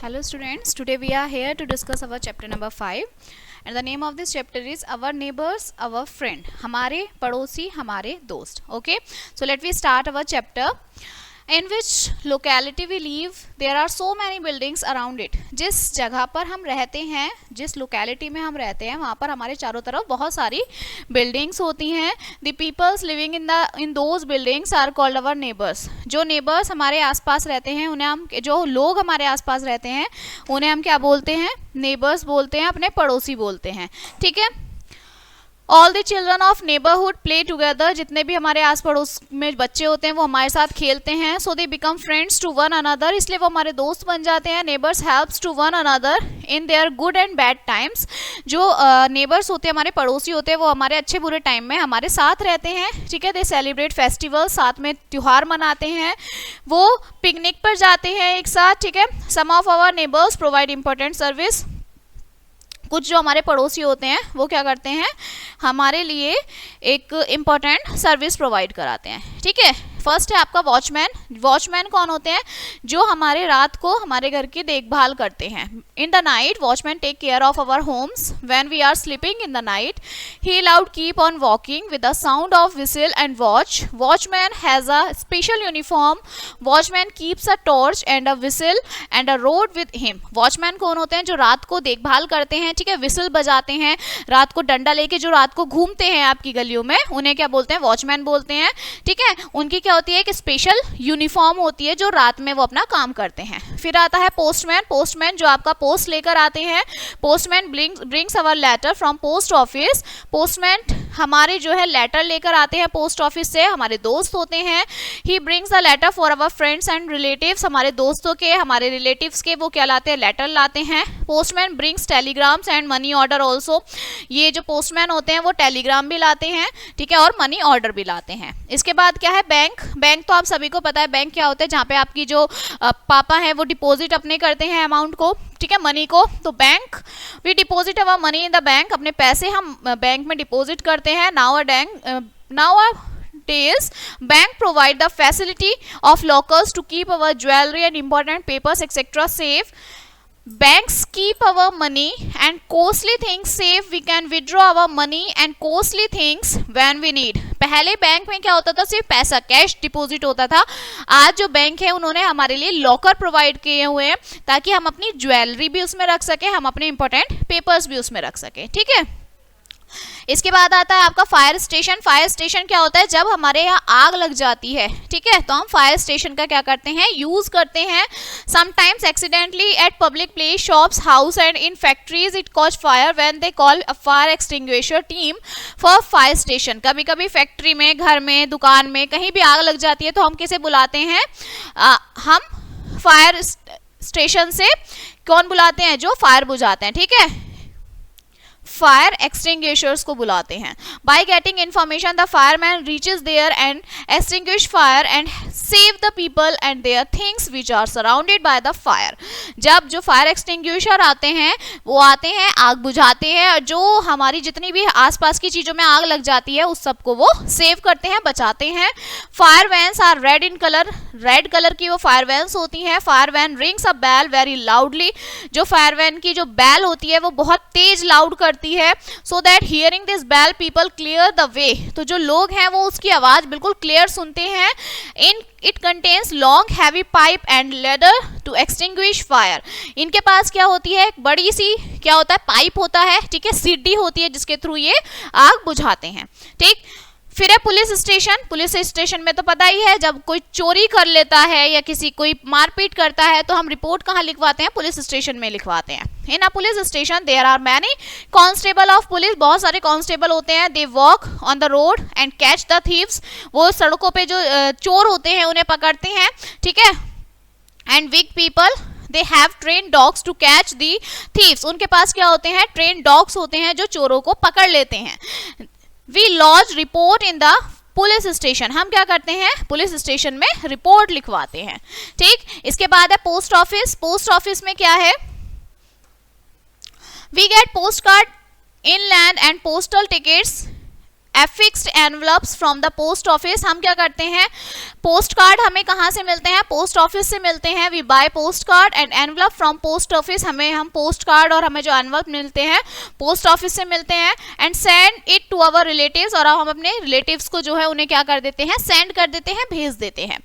Hello students, today we are here to discuss our chapter number 5 and the name of this chapter is Our Neighbors, Our Friend. हमारे पड़ोसी हमारे दोस्त. Okay, so let me start our chapter. In which locality we live, there are so many buildings around it. जिस जगह पर हम रहते हैं, जिस लोकेलिटी में हम रहते हैं, वहाँ पर हमारे चारों तरफ बहुत सारी बिल्डिंग्स होती हैं. The peoples living in those buildings are called our neighbors. जो neighbors हमारे आसपास रहते हैं, उन्हें हम, जो लोग हमारे आसपास रहते हैं, उन्हें हम क्या बोलते हैं? Neighbors बोलते हैं, अपने पड़ोसी बोलते हैं. ठीक है. All the children of neighbourhood play together. जितने भी हमारे आस पड़ोस में बच्चे होते हैं वो हमारे साथ खेलते हैं. So they become friends to one another. इसलिए वो हमारे दोस्त बन जाते हैं. Neighbours helps to one another in their good and bad times. जो नेबर्स होते हैं, हमारे पड़ोसी होते हैं, वो हमारे अच्छे बुरे टाइम में हमारे साथ रहते हैं. ठीक है. दे सेलिब्रेट फेस्टिवल, साथ में त्यौहार मनाते हैं. वो पिकनिक पर जाते हैं एक साथ. ठीक है. Some of our neighbours provide important service. कुछ जो हमारे पड़ोसी होते हैं वो क्या करते हैं? हमारे लिए एक इम्पॉर्टेंट सर्विस प्रोवाइड कराते हैं. ठीक है. फर्स्ट है आपका वॉचमैन. वॉचमैन कौन होते हैं? जो हमारे रात को हमारे घर की देखभाल करते हैं. In the night watchman take care of our homes. When we are sleeping in the night he allowed keep on walking with the sound of whistle and watch. Watchman has a special uniform. Watchman keeps a torch and a whistle and a rod with him. Watchman कौन होते हैं? जो रात को देखभाल करते हैं. ठीक है. विसिल बजाते हैं, रात को डंडा लेके जो रात को घूमते हैं आपकी गलियों में, उन्हें क्या बोलते हैं? वॉचमैन बोलते हैं. ठीक है. उनकी क्या होती है? एक स्पेशल यूनिफॉर्म होती है जो रात में वो अपना काम करते हैं. फिर आता है पोस्टमैन. पोस्टमैन जो आपका पोस्ट लेकर आते हैं. Postman brings our letter from post office. Postman हमारे जो है लेटर लेकर आते हैं पोस्ट ऑफिस से, हमारे दोस्त होते हैं. He brings the letter for our friends and relatives. हमारे दोस्तों के, हमारे रिलेटिव्स के वो क्या लाते हैं? लेटर लाते हैं. Postman brings telegrams and money order also. ये जो पोस्टमैन होते हैं वो टेलीग्राम भी लाते हैं. ठीक है. और मनी ऑर्डर भी लाते हैं. इसके बाद क्या है? बैंक. बैंक तो आप सभी को पता है बैंक क्या होता है. जहाँ पे आपकी जो पापा है वो डिपॉजिट अपने करते हैं अमाउंट को. ठीक है. मनी को. तो bank, we deposit our money in the bank. अपने पैसे हम बैंक में डिपॉजिट करते हैं. Now days bank provide the facility of lockers to keep our jewelry and important papers etc safe. Banks keep our money and costly things safe. We can withdraw our money and costly things when we need. पहले bank में क्या होता था? सिर्फ पैसा, cash deposit होता था. आज जो बैंक है उन्होंने हमारे लिए लॉकर प्रोवाइड किए हुए हैं ताकि हम अपनी ज्वेलरी भी उसमें रख सके, हम अपने इंपॉर्टेंट पेपर्स भी उसमें रख सके. ठीक है. इसके बाद आता है आपका फायर स्टेशन. फायर स्टेशन क्या होता है? जब हमारे यहाँ आग लग जाती है, ठीक है, तो हम फायर स्टेशन का क्या करते हैं? यूज करते हैं. Sometimes accidentally eight public place, shops, house and in factories it cause fire when they call a fire extinguisher team for fire station. कभी कभी फैक्ट्री में, घर में, दुकान में, कहीं भी आग लग जाती है तो हम किसे बुलाते हैं? हम फायर स्टेशन से कौन बुलाते हैं? जो फायर बुझाते हैं. ठीक है. फायर एक्सटिंग्विशर्स को बुलाते हैं. By getting information the fireman reaches there and extinguish fire and save the people and their things which are surrounded by the fire. जब जो फायर एक्सटिंग्विशर आते हैं वो आते हैं, आग बुझाते हैं, और जो हमारी जितनी भी आसपास की चीजों में आग लग जाती है उस सबको वो सेव करते हैं, बचाते हैं. Fire vans are red in colour. Red colour की वो फायर वैन्स होती हैं. Fire van rings a bell very loudly. जो फायर वैन की जो बेल होती है वो बहुत तेज लाउड करती है. So that hearing this bell people clear the way. तो जो लोग हैं वो उसकी आवाज बिल्कुल क्लियर सुनते हैं. In it contains long heavy pipe and ladder to extinguish fire. इनके पास क्या होती है? एक बड़ी सी क्या होता है? पाइप होता है. ठीक है. सीढ़ी होती है जिसके थ्रू ये आग बुझाते हैं. ठीक. फिर है पुलिस स्टेशन. पुलिस स्टेशन में तो पता ही है, जब कोई चोरी कर लेता है या किसी कोई मारपीट करता है तो हम रिपोर्ट कहाँ लिखवाते हैं? पुलिस स्टेशन में लिखवाते हैं. In a police station there are many constable of police. बहुत सारे कांस्टेबल होते हैं. They walk on the road and catch the thieves. वो सड़कों पे जो चोर होते हैं उन्हें पकड़ते हैं. ठीक है. And weak people they have train dogs to catch the thieves. उनके पास क्या होते हैं? ट्रेन डॉग्स होते हैं जो चोरों को पकड़ लेते हैं. We lodge report in the police station. हम क्या करते हैं? पुलिस स्टेशन में रिपोर्ट लिखवाते हैं. ठीक. इसके बाद है पोस्ट ऑफिस. पोस्ट ऑफिस में क्या है? We get postcard, inland and postal tickets affixed envelopes from the post office, हम क्या करते हैं, पोस्ट कार्ड हमें कहाँ से मिलते हैं, पोस्ट ऑफिस से मिलते हैं. We buy post card and envelope from post office, हम पोस्ट कार्ड और हमें जो एनवलप मिलते हैं पोस्ट ऑफिस से मिलते हैं. And send it to our relatives, और हम अपने रिलेटिव्स को जो है उन्हें क्या कर देते हैं, सेंड कर देते हैं, भेज देते हैं.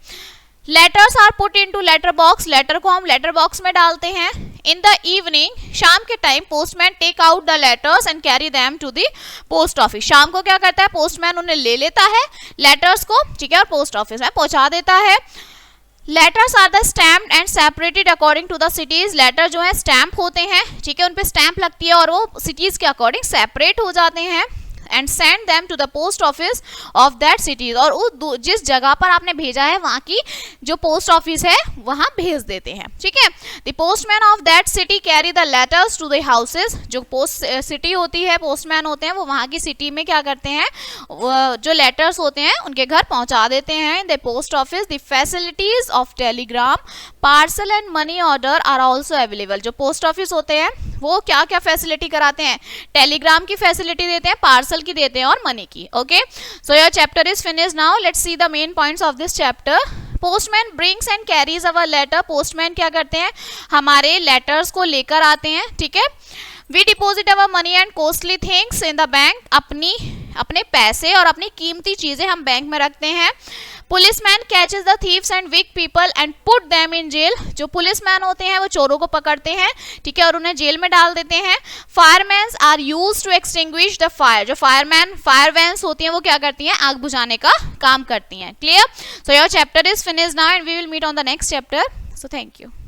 Letters are put into letter box, letter को हम लेटर बॉक्स में डालते हैं. इन द इवनिंग, शाम के time, postman take out the letters and carry them to the post office. शाम को क्या करता है, पोस्टमैन उन्हें ले लेता है लेटर्स को, ठीक है, और पोस्ट ऑफिस में पहुंचा देता है. Letters are the stamped and separated according to the cities, letter जो है स्टैम्प होते हैं, ठीक है, उन पे स्टैम्प लगती है और वो सिटीज के अकॉर्डिंग सेपरेट हो जाते हैं. And send them to the post office of that cities, और जिस जगह पर आपने भेजा है वहाँ की जो पोस्ट ऑफिस है वहाँ भेज देते हैं, ठीक है. The postman of that city carry the letters to the houses, जो पोस्ट सिटी होती है, पोस्टमैन होते हैं, वो वहाँ की सिटी में क्या करते हैं, जो लेटर्स होते हैं उनके घर पहुँचा देते हैं. The post office, the facilities of telegram, parcel and money order are also available. जो पोस्ट ऑफिस होते हैं वो क्या क्या फैसिलिटी कराते हैं, टेलीग्राम की फैसिलिटी देते हैं, पार्सल की देते हैं और मनी की. Okay, so your chapter is finished. Now let's see the main points of this chapter. Postman brings and carries our letter, postman क्या करते हैं, हमारे लेटर्स को लेकर आते हैं, ठीक है. We deposit our money and costly things in the bank, अपने पैसे और अपनी कीमती चीजें हम बैंक में रखते हैं. Policeman catches the thieves and weak people and put them in jail, जो पुलिसमैन होते हैं वो चोरों को पकड़ते हैं, ठीक है, और उन्हें जेल में डाल देते हैं. Firemans are used to extinguish the fire, जो फायर वैन्स होती हैं वो क्या करती हैं, आग बुझाने का काम करती हैं. Clear. So your chapter is finished now and we will meet on the next chapter. So thank you.